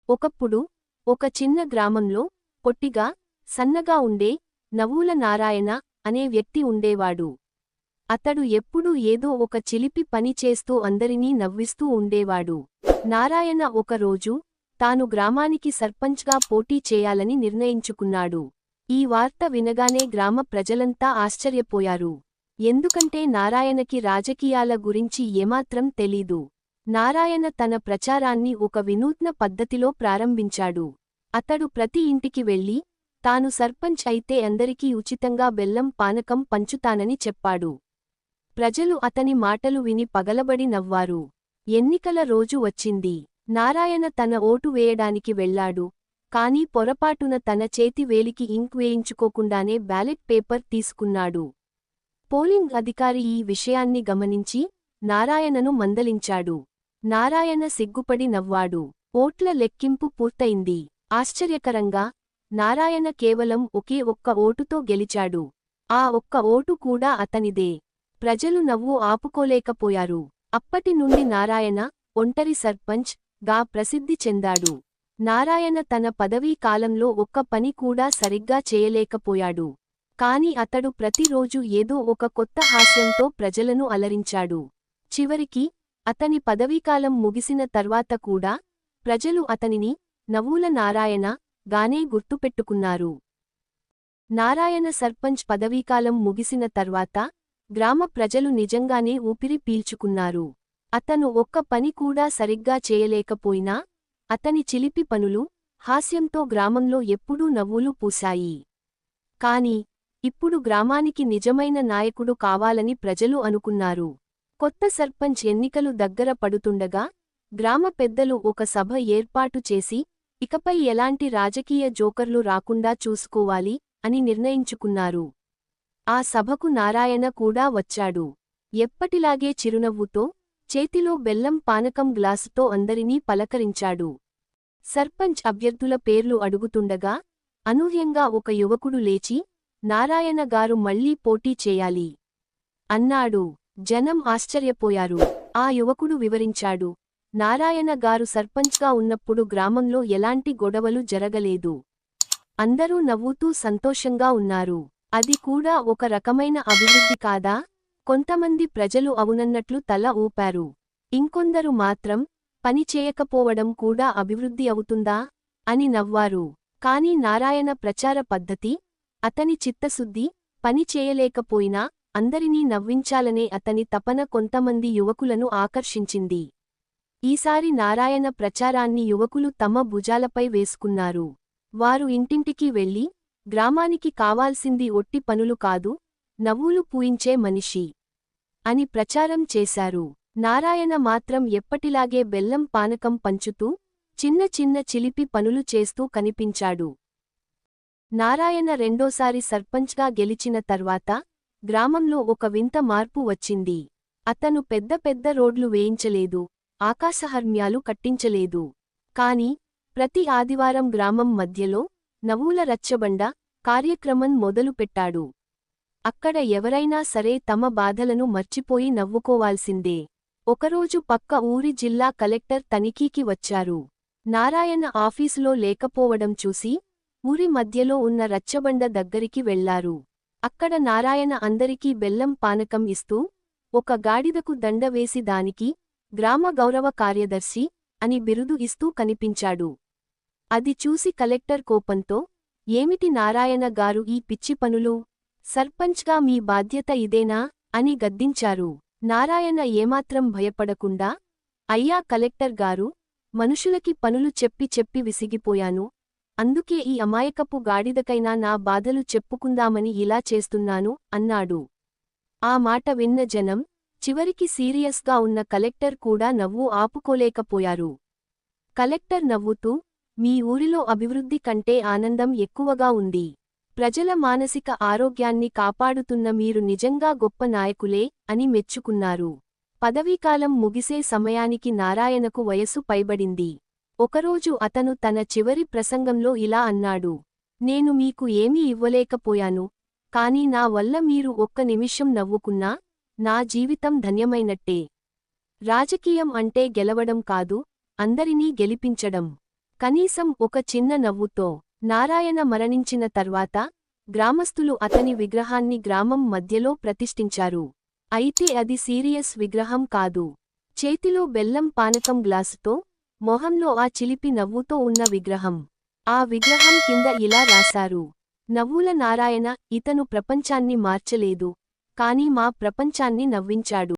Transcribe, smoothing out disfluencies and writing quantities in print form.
ఒకప్పుడు ఒక చిన్న గ్రామంలో పొట్టిగా సన్నగా ఉండే నవ్వుల నారాయణ అనే వ్యక్తి ఉండేవాడు. అతడు ఎప్పుడూ ఏదో ఒక చిలిపి పని చేస్తూ అందరినీ నవ్విస్తూ ఉండేవాడు. నారాయణ ఒకరోజు తాను గ్రామానికి సర్పంచ్గా పోటీ చేయాలని నిర్ణయించుకున్నాడు. ఈ వార్త వినగానే గ్రామ ప్రజలంతా ఆశ్చర్యపోయారు. ఎందుకంటే నారాయణకి రాజకీయాల గురించి ఏమాత్రం తెలీదు. నారాయణ తన ప్రచారాన్ని ఒక వినూత్న పద్ధతిలో ప్రారంభించాడు. అతడు ప్రతి ఇంటికి వెళ్లి తాను సర్పంచ్ అయితే అందరికీ ఉచితంగా బెల్లం పానకం పంచుతానని చెప్పాడు. ప్రజలు అతని మాటలు విని పగలబడి నవ్వారు. ఎన్నికల రోజు వచ్చింది. నారాయణ తన ఓటు వేయడానికి వెళ్లాడు. కానీ పొరపాటున తన చేతి వేలికి ఇంక్ వేయించుకోకుండానే బ్యాలెట్ పేపర్ తీసుకున్నాడు. పోలింగ్ అధికారి ఈ విషయాన్ని గమనించి నారాయణను మందలించాడు. నారాయణ సిగ్గుపడి నవ్వాడు. ఓట్ల లెక్కింపు పూర్తయింది. ఆశ్చర్యకరంగా నారాయణ కేవలం ఒకే ఒక్క ఓటుతో గెలిచాడు. ఆ ఒక్క ఓటు కూడా అతనిదే. ప్రజలు నవ్వు ఆపుకోలేకపోయారు. అప్పటి నుండి నారాయణ ఒంటరి సర్పంచ్ గా ప్రసిద్ధి చెందాడు. నారాయణ తన పదవీ కాలంలో ఒక్క పని కూడా సరిగ్గా చేయలేకపోయాడు. కాని అతడు ప్రతిరోజూ ఏదో ఒక కొత్త హాస్యంతో ప్రజలను అలరించాడు. చివరికి అతని పదవీకాలం ముగిసిన తర్వాత కూడా ప్రజలు అతనిని నవ్వుల నారాయణ గానే గుర్తుపెట్టుకున్నారు. నారాయణ సర్పంచ్ పదవీకాలం ముగిసిన తర్వాత గ్రామ ప్రజలు నిజంగానే ఊపిరి పీల్చుకున్నారు. అతను ఒక్క పని కూడా సరిగ్గా చేయలేకపోయినా అతని చిలిపి పనులు, హాస్యంతో గ్రామంలో ఎప్పుడూ నవ్వులు పూశాయి. కాని ఇప్పుడు గ్రామానికి నిజమైన నాయకుడు కావాలని ప్రజలు అనుకున్నారు. కొత్త సర్పంచ్ ఎన్నికలు దగ్గర పడుతుండగా గ్రామ పెద్దలు ఒక సభ ఏర్పాటు చేసి ఇకపై ఎలాంటి రాజకీయ జోకర్లు రాకుండా చూసుకోవాలి అని నిర్ణయించుకున్నారు. ఆ సభకు నారాయణ కూడా వచ్చాడు. ఎప్పటిలాగే చిరునవ్వుతో చేతిలో బెల్లం పానకం గ్లాసుతో అందరినీ పలకరించాడు. సర్పంచ్ అభ్యర్థుల పేర్లు అడుగుతుండగా అనూహ్యంగా ఒక యువకుడు లేచి నారాయణ గారు మళ్లీ పోటీ చేయాలి అన్నాడు. జనం ఆశ్చర్యపోయారు. ఆ యువకుడు వివరించాడు. నారాయణ గారు సర్పంచ్గా ఉన్నప్పుడు గ్రామంలో ఎలాంటి గొడవలు జరగలేదు. అందరూ నవ్వుతూ సంతోషంగా ఉన్నారు. అది కూడా ఒక రకమైన అభివృద్ధి కాదా? కొంతమంది ప్రజలు అవునన్నట్లు తల ఊపారు. ఇంకొందరు మాత్రం పని చేయకపోవడం కూడా అభివృద్ధి అవుతుందా అని నవ్వారు. కాని నారాయణ ప్రచార పద్ధతి, అతని చిత్తశుద్ధి, పని చేయలేకపోయినా అందరినీ నవ్వించాలనే అతని తపన కొంతమంది యువకులను ఆకర్షించింది. ఈసారి నారాయణ ప్రచారాన్ని యువకులు తమ భుజాలపై వేసుకున్నారు. వారు ఇంటింటికి వెళ్లి గ్రామానికి కావాల్సింది ఒట్టి పనులు కాదు, నవ్వులు పూయించే మనిషి అని ప్రచారం చేశారు. నారాయణ మాత్రం ఎప్పటిలాగే బెల్లం పానకం పంచుతూ చిన్న చిన్న చిలిపి పనులు చేస్తూ కనిపించాడు. నారాయణ రెండోసారి సర్పంచ్గా గెలిచిన తర్వాత గ్రామంలో ఒక వింత మార్పు వచ్చింది. అతను పెద్ద పెద్ద రోడ్లు వేయించలేదు, ఆకాశహర్మ్యాలు కట్టించలేదు. కాని ప్రతి ఆదివారం గ్రామం మధ్యలో నవ్వుల రచ్చబండ కార్యక్రమం మొదలుపెట్టాడు. అక్కడ ఎవరైనా సరే తమ బాధలను మర్చిపోయి నవ్వుకోవాల్సిందే. ఒకరోజు పక్క ఊరి జిల్లా కలెక్టర్ తనిఖీకి వచ్చారు. నారాయణ ఆఫీసులో లేకపోవడం చూసి ఊరి మధ్యలో ఉన్న రచ్చబండ దగ్గరికి వెళ్లారు. అక్కడ నారాయణ అందరికీ బెల్లం పానకం ఇస్తూ ఒక గాడిదకు దండ వేసి దానికి గ్రామ గౌరవ కార్యదర్శి అని బిరుదు ఇస్తూ కనిపించాడు. అది చూసి కలెక్టర్ కోపంతో, ఏమిటి నారాయణ గారు ఈ పిచ్చి పనులు? సర్పంచ్గా మీ బాధ్యత ఇదేనా అని గద్దించారు. నారాయణ ఏమాత్రం భయపడకుండా, అయ్యా కలెక్టర్ గారు, మనుషులకి పనులు చెప్పి చెప్పి విసిగిపోయాను. అందుకే ఈ అమాయకపు గాడిదకైనా నా బాధలు చెప్పుకుందామని ఇలా చేస్తున్నాను అన్నాడు. ఆ మాట విన్న జనం, చివరికి సీరియస్గా ఉన్న కలెక్టర్ కూడా నవ్వు ఆపుకోలేకపోయారు. కలెక్టర్ నవ్వుతూ, మీ ఊరిలో అభివృద్ధి కంటే ఆనందం ఎక్కువగా ఉంది. ప్రజల మానసిక ఆరోగ్యాన్ని కాపాడుతున్న మీరు నిజంగా గొప్ప నాయకులే అని మెచ్చుకున్నారు. పదవీకాలం ముగిసే సమయానికి నారాయణకు వయసు పైబడింది. ఒకరోజు అతను తన చివరి ప్రసంగంలో ఇలా అన్నాడు. నేను మీకు ఏమీ ఇవ్వలేకపోయాను, కానీ నా వల్ల మీరు ఒక్క నిమిషం నవ్వుకున్నా నా జీవితం ధన్యమైనట్టే. రాజకీయం అంటే గెలవడం కాదు, అందరినీ గెలిపించడం. కనీసం ఒక చిన్న నవ్వుతో. నారాయణ మరణించిన తర్వాత గ్రామస్థులు అతని విగ్రహాన్ని గ్రామం మధ్యలో ప్రతిష్ఠించారు. అయితే అది సీరియస్ విగ్రహం కాదు. చేతిలో బెల్లం పానకం గ్లాసుతో, మొహంలో ఆ చిలిపి నవ్వుతో ఉన్న విగ్రహం. ఆ విగ్రహం కింద ఇలా రాశారు: నవ్వుల నారాయణ, ఇతను ప్రపంచాన్ని మార్చలేదు, కానీ మా ప్రపంచాన్ని నవ్వించాడు.